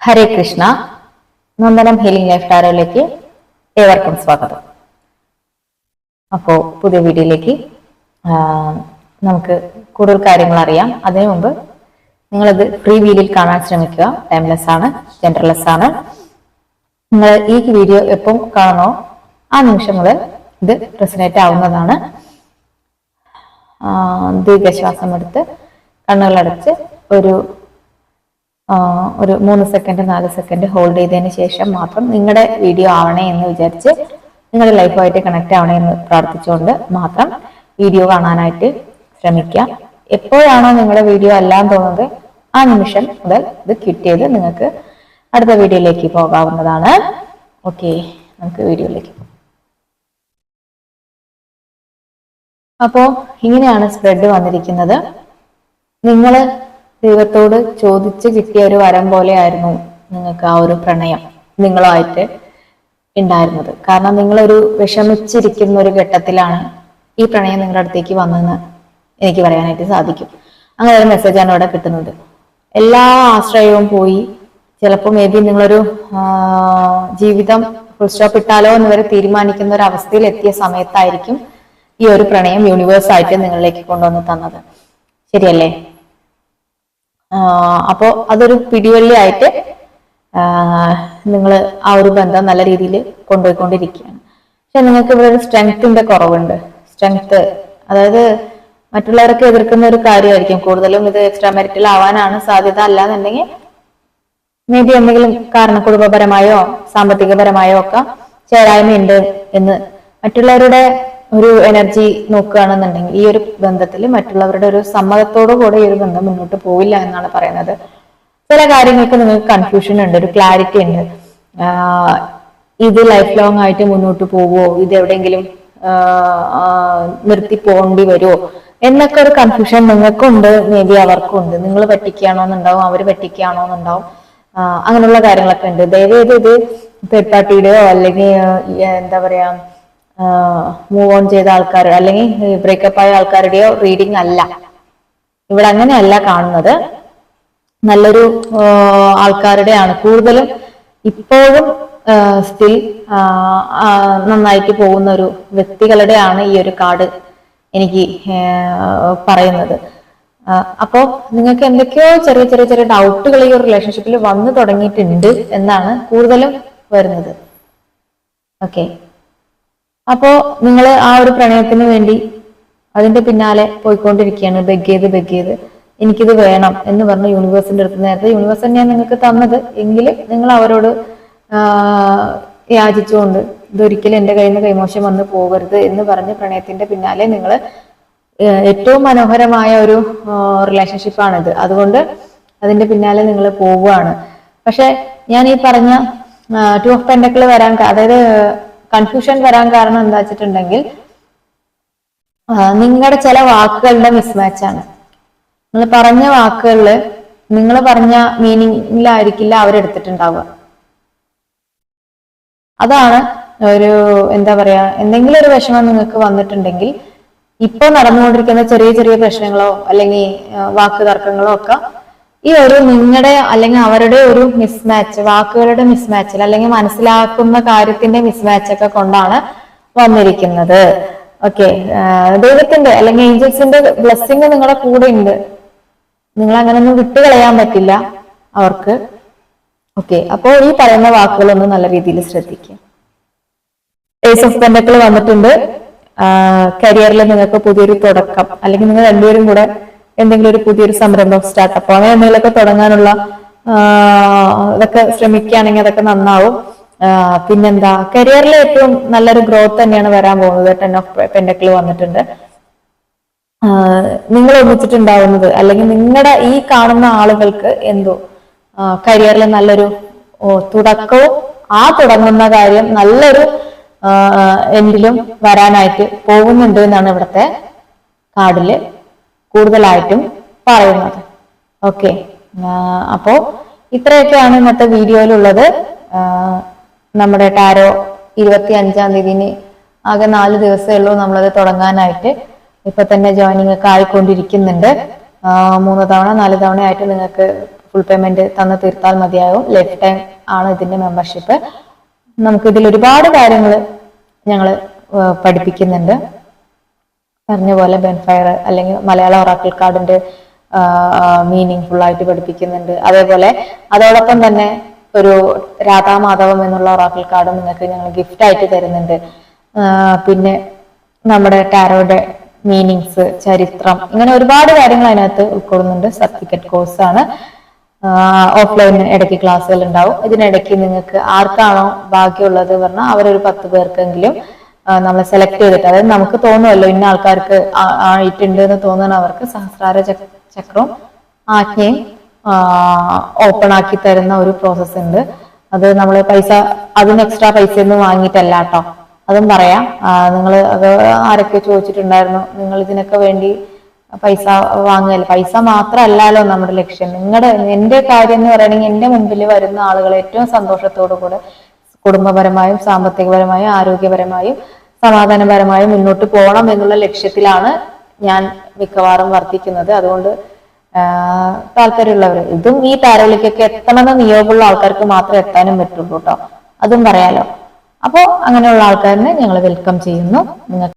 ഹരേ Krishna. Nandanam healing life ടാരോയിലേക്ക് ഏവർക്കും സ്വാഗതം. അപ്പോൾ പുതിയ വീഡിയോയിലേക്ക് നമുക്ക് കൂടുതൽ കാര്യങ്ങൾ അറിയാം. അതിനു മുമ്പ് നിങ്ങളിത് ഫ്രീ വീഡിയോയിൽ കാണാൻ ശ്രമിക്കുക. ടൈംലെസ് ആണ്, ജെൻഡർലെസ് ആണ്. നിങ്ങൾ ഈ വീഡിയോ എപ്പം കാണണോ ആ നിമിഷം മുതൽ ഇത് റെസനേറ്റ് ആവുന്നതാണ്. ദീർഘശ്വാസം എടുത്ത് കണ്ണുകളടച്ച് ഒരു 3 സെക്കൻഡ് 4 സെക്കൻഡ് ഹോൾഡ് ചെയ്തതിന് ശേഷം മാത്രം നിങ്ങളുടെ വീഡിയോ ആവണേ എന്ന് വിചാരിച്ച് നിങ്ങളുടെ ലൈഫുമായിട്ട് കണക്ട് ആവണേ എന്ന് പ്രാർത്ഥിച്ചുകൊണ്ട് മാത്രം വീഡിയോ കാണാനായിട്ട് ശ്രമിക്കുക. എപ്പോഴാണോ നിങ്ങളുടെ വീഡിയോ അല്ലാന്ന് തോന്നുന്നത് ആ നിമിഷം മുതൽ ഇത് ക്വിറ്റ് ചെയ്ത് നിങ്ങൾക്ക് അടുത്ത വീഡിയോയിലേക്ക് പോകാവുന്നതാണ്. ഓക്കെ, നമുക്ക് വീഡിയോയിലേക്ക് പോകാം. അപ്പോ ഇങ്ങനെയാണ് സ്പ്രെഡ് വന്നിരിക്കുന്നത്. നിങ്ങൾ ദൈവത്തോട് ചോദിച്ച് കിട്ടിയ ഒരു വരം പോലെ ആയിരുന്നു നിങ്ങൾക്ക് ആ ഒരു പ്രണയം നിങ്ങളുമായിട്ട് ഉണ്ടായിരുന്നത്. കാരണം നിങ്ങളൊരു വിഷമിച്ചിരിക്കുന്ന ഒരു ഘട്ടത്തിലാണ് ഈ പ്രണയം നിങ്ങളുടെ അടുത്തേക്ക് വന്നെന്ന് എനിക്ക് പറയാനായിട്ട് സാധിക്കും. അങ്ങനെ ഒരു മെസ്സേജാണ് ഇവിടെ കിട്ടുന്നത്. എല്ലാ ആശ്രയവും പോയി, ചിലപ്പോൾ മേ ബി നിങ്ങളൊരു ജീവിതം ഫുൾ സ്റ്റോപ്പ് ഇട്ടാലോ എന്ന് വരെ തീരുമാനിക്കുന്ന ഒരു അവസ്ഥയിൽ എത്തിയ സമയത്തായിരിക്കും ഈ ഒരു പ്രണയം യൂണിവേഴ്സായിട്ട് നിങ്ങളിലേക്ക് കൊണ്ടുവന്ന് തന്നത്. ശരിയല്ലേ? അപ്പോ അതൊരു പിടിവള്ളിയായിട്ട് നിങ്ങൾ ആ ഒരു ബന്ധം നല്ല രീതിയിൽ കൊണ്ടുപോയിക്കൊണ്ടിരിക്കുകയാണ്. പക്ഷെ നിങ്ങൾക്ക് ഇവിടെ ഒരു സ്ട്രെങ്ത്തിന്റെ കുറവുണ്ട്. സ്ട്രെങ്ത്, അതായത് മറ്റുള്ളവർക്ക് എതിർക്കുന്ന ഒരു കാര്യമായിരിക്കും കൂടുതലും. ഇത് എക്സ്ട്രാ മാരിറ്റൽ ആവാനാണ് സാധ്യത. അല്ലാന്നുണ്ടെങ്കിൽ മേ ബി എന്തെങ്കിലും കാരണം കുടുംബപരമായോ സാമ്പത്തികപരമായോ ഒക്കെ ചേരായ്മയുണ്ട് എന്ന് മറ്റുള്ളവരുടെ ഒരു എനർജി നോക്കുകയാണെന്നുണ്ടെങ്കിൽ ഈ ഒരു ബന്ധത്തിൽ മറ്റുള്ളവരുടെ ഒരു സമ്മതത്തോടു കൂടെ ഈ ഒരു ബന്ധം മുന്നോട്ട് പോവില്ല എന്നാണ് പറയുന്നത്. ചില കാര്യങ്ങൾക്ക് നിങ്ങൾക്ക് കൺഫ്യൂഷൻ ഉണ്ട്, ഒരു ക്ലാരിറ്റി ഉണ്ട്. ഇത് ലൈഫ് ലോങ് ആയിട്ട് മുന്നോട്ട് പോവുമോ, ഇത് എവിടെയെങ്കിലും നിർത്തി പോകേണ്ടി വരുമോ എന്നൊക്കെ ഒരു കൺഫ്യൂഷൻ നിങ്ങൾക്കുണ്ട്, മേ ബി അവർക്കും ഉണ്ട്. നിങ്ങൾ പറ്റിക്കുകയാണോന്നുണ്ടാവും, അവർ പറ്റിക്കുകയാണോന്നുണ്ടാവും. അങ്ങനെയുള്ള കാര്യങ്ങളൊക്കെ ഉണ്ട്. ദയവേത് ഇത് തേർഡ് പാർട്ടിയുടെയോ അല്ലെങ്കിൽ എന്താ പറയാ മൂവ് ഓൺ ചെയ്ത ആൾക്കാർ അല്ലെങ്കിൽ ബ്രേക്കപ്പ് ആയ ആൾക്കാരുടെയോ റീഡിംഗ് അല്ല. ഇവിടെ അങ്ങനെയല്ല കാണുന്നത്. നല്ലൊരു ആൾക്കാരുടെയാണ് കൂടുതലും. ഇപ്പോഴും സ്റ്റിൽ നന്നായിട്ട് പോകുന്ന ഒരു വ്യക്തികളുടെയാണ് ഈ ഒരു കാർഡ് എനിക്ക് പറയുന്നത്. അപ്പോ നിങ്ങൾക്ക് എന്തൊക്കെയോ ചെറിയ ചെറിയ ചെറിയ ഡൗട്ടുകൾ ഈ ഒരു റിലേഷൻഷിപ്പിൽ വന്നു തുടങ്ങിയിട്ടുണ്ട് എന്നാണ് കൂടുതലും വരുന്നത്. ഓക്കെ, അപ്പോ നിങ്ങൾ ആ ഒരു പ്രണയത്തിന് വേണ്ടി അതിന്റെ പിന്നാലെ പോയിക്കൊണ്ടിരിക്കുകയാണ്. ബെഗ് ചെയ്ത് എനിക്കിത് വേണം എന്ന് പറഞ്ഞ് യൂണിവേഴ്സിന്റെ അടുത്ത്, നേരത്തെ യൂണിവേഴ്സ് തന്നെയാണ് നിങ്ങൾക്ക് തന്നത് എങ്കിലും നിങ്ങൾ അവരോട് യാചിച്ചുകൊണ്ട് ഇതൊരിക്കലും എന്റെ കയ്യിൽ നിന്ന് കൈമോശം വന്ന് പോകരുത് എന്ന് പറഞ്ഞ് പ്രണയത്തിന്റെ പിന്നാലെ നിങ്ങൾ ഏറ്റവും മനോഹരമായ ഒരു റിലേഷൻഷിപ്പാണിത്. അതുകൊണ്ട് അതിന്റെ പിന്നാലെ നിങ്ങൾ പോവുകയാണ്. പക്ഷെ ഞാൻ ഈ പറഞ്ഞ 2 ഓഫ് പെന്റക്കിൾ വരാൻ, അതായത് കൺഫ്യൂഷൻ വരാൻ കാരണം എന്താ വെച്ചിട്ടുണ്ടെങ്കിൽ നിങ്ങളുടെ ചില വാക്കുകളുടെ മിസ്മാച്ചാണ്. നിങ്ങൾ പറഞ്ഞ വാക്കുകളില് നിങ്ങൾ പറഞ്ഞ മീനിങ്ങിലായിരിക്കില്ല അവരെടുത്തിട്ടുണ്ടാവുക. അതാണ് ഒരു എന്താ പറയാ, എന്തെങ്കിലും ഒരു വിഷമം നിങ്ങൾക്ക് വന്നിട്ടുണ്ടെങ്കിൽ ഇപ്പൊ നടന്നുകൊണ്ടിരിക്കുന്ന ചെറിയ ചെറിയ പ്രശ്നങ്ങളോ അല്ലെങ്കിൽ വാക്ക് തർക്കങ്ങളോ ഒക്കെ ഈ ഒരു നിങ്ങളുടെ അല്ലെങ്കിൽ അവരുടെ ഒരു മിസ്മാച്ച്, വാക്കുകളുടെ മിസ്മാച്ചിൽ അല്ലെങ്കിൽ മനസ്സിലാക്കുന്ന കാര്യത്തിന്റെ മിസ്മാച്ച് ഒക്കെ കൊണ്ടാണ് വന്നിരിക്കുന്നത്. ഓക്കെ, ദൈവത്തിന്റെ അല്ലെങ്കിൽ ഏഞ്ചൽസിന്റെ ബ്ലെസ്സിങ് നിങ്ങളുടെ കൂടെ ഉണ്ട്. നിങ്ങൾ അങ്ങനെയൊന്നും വിട്ടുകളയാൻ പറ്റില്ല അവർക്ക്. ഓക്കെ, അപ്പോൾ ഈ പറയുന്ന വാക്കുകളൊന്നും നല്ല രീതിയിൽ ശ്രദ്ധിക്കുക. ഏസ് ഓഫ് പെന്റക്കിൾ വന്നിട്ടുണ്ട്. കരിയറിൽ നിങ്ങൾക്ക് പുതിയൊരു തുടക്കം, അല്ലെങ്കിൽ നിങ്ങൾ രണ്ടുപേരും കൂടെ എന്തെങ്കിലും ഒരു പുതിയൊരു സംരംഭം, സ്റ്റാർട്ടപ്പ് അങ്ങനെ എന്തെങ്കിലുമൊക്കെ തുടങ്ങാനുള്ള ഇതൊക്കെ ശ്രമിക്കുകയാണെങ്കിൽ അതൊക്കെ നന്നാവും. പിന്നെന്താ, കരിയറിൽ ഏറ്റവും നല്ലൊരു ഗ്രോത്ത് തന്നെയാണ് വരാൻ പോകുന്നത്. 10 ഓഫ് പെന്റക്കിൾ വന്നിട്ടുണ്ട്. നിങ്ങൾ ഒന്നിച്ചിട്ടുണ്ടാവുന്നത് അല്ലെങ്കിൽ നിങ്ങളുടെ ഈ കാണുന്ന ആളുകൾക്ക് എന്തോ കരിയറിൽ നല്ലൊരു തുടക്കവും ആ തുടങ്ങുന്ന കാര്യം നല്ലൊരു എൻഡിലും വരാനായിട്ട് പോകുന്നുണ്ട് എന്നാണ് ഇവിടുത്തെ കാർഡില് കൂടുതലായിട്ടും പറയുന്നത്. ഓക്കെ, അപ്പോ ഇത്രയൊക്കെയാണ് ഇന്നത്തെ വീഡിയോയിലുള്ളത്. നമ്മുടെ ടാരോ 25-ാം തീയതിന് ആകെ 4 ദിവസമേ ഉള്ളൂ നമ്മളത് തുടങ്ങാനായിട്ട്. ഇപ്പൊ തന്നെ ജോയിനിങ് ഒക്കെ ആയിക്കൊണ്ടിരിക്കുന്നുണ്ട്. 3 തവണ 4 തവണ ആയിട്ട് നിങ്ങൾക്ക് ഫുൾ പേയ്മെന്റ് തന്ന് തീർത്താൽ മതിയാകും. ലൈഫ് ടൈം ആണ് ഇതിന്റെ മെമ്പർഷിപ്പ്. നമുക്ക് ഇതിൽ ഒരുപാട് കാര്യങ്ങൾ ഞങ്ങൾ പഠിപ്പിക്കുന്നുണ്ട്. പറഞ്ഞ പോലെ ബെൻഫയർ അല്ലെങ്കിൽ മലയാള ഒറാക്കിൾ കാർഡിന്റെ മീനിങ് ഫുൾ ആയിട്ട് പഠിപ്പിക്കുന്നുണ്ട്. അതേപോലെ അതോടൊപ്പം തന്നെ ഒരു രാധാമാധവം എന്നുള്ള ഒറാക്കിൾ കാർഡ് നിങ്ങൾക്ക് ഞങ്ങൾ ഗിഫ്റ്റ് ആയിട്ട് തരുന്നുണ്ട്. പിന്നെ നമ്മുടെ ടാരോയുടെ മീനിങ്സ്, ചരിത്രം, ഇങ്ങനെ ഒരുപാട് കാര്യങ്ങൾ അതിനകത്ത് ഉൾക്കൊള്ളുന്നുണ്ട്. സർട്ടിഫിക്കറ്റ് കോഴ്സാണ്. ഓഫ്ലൈൻ ഇടയ്ക്ക് ക്ലാസ്സുകൾ ഉണ്ടാവും. ഇതിനിടയ്ക്ക് നിങ്ങൾക്ക് ആർക്കാണോ ഭാഗ്യമുള്ളത് പറഞ്ഞാൽ അവരൊരു 10 പേർക്കെങ്കിലും നമ്മൾ സെലക്ട് ചെയ്തിട്ട്, അതായത് നമുക്ക് തോന്നുമല്ലോ ഇന്ന ആൾക്കാർക്ക് ആയിട്ടുണ്ട് എന്ന് തോന്നുന്ന അവർക്ക് സഹസ്രാര ചക്രവും ആജ്ഞയും ഓപ്പൺ ആക്കി തരുന്ന ഒരു പ്രോസസ് ഉണ്ട്. അത് നമ്മൾ അതിന് എക്സ്ട്രാ പൈസ ഒന്നും വാങ്ങിയിട്ടല്ല കേട്ടോ, അതും പറയാം. നിങ്ങൾ അത് ആരൊക്കെ ചോദിച്ചിട്ടുണ്ടായിരുന്നു, നിങ്ങൾ ഇതിനൊക്കെ വേണ്ടി പൈസ വാങ്ങുകയല്ല. പൈസ മാത്രമല്ലല്ലോ നമ്മുടെ ലക്ഷ്യം. എന്റെ കാര്യം എന്ന് പറയുകയാണെങ്കിൽ എന്റെ മുമ്പിൽ വരുന്ന ആളുകളെ ഏറ്റവും സന്തോഷത്തോടു കൂടെ കുടുംബപരമായും സാമ്പത്തികപരമായും ആരോഗ്യപരമായും സമാധാനപരമായും മുന്നോട്ട് പോകണം എന്നുള്ള ലക്ഷ്യത്തിലാണ് ഞാൻ മിക്കവാറും വർദ്ധിക്കുന്നത്. അതുകൊണ്ട് താല്പര്യമുള്ളവർ ഇതും ഈ ടാരോയിലേക്കൊക്കെ എത്തണമെന്ന നിയോഗമുള്ള ആൾക്കാർക്ക് മാത്രമേ എത്താനും പറ്റുള്ളൂ കേട്ടോ, അതും പറയാലോ. അപ്പോൾ അങ്ങനെയുള്ള ആൾക്കാരിനെ ഞങ്ങൾ വെൽക്കം ചെയ്യുന്നു. നിങ്ങൾക്ക്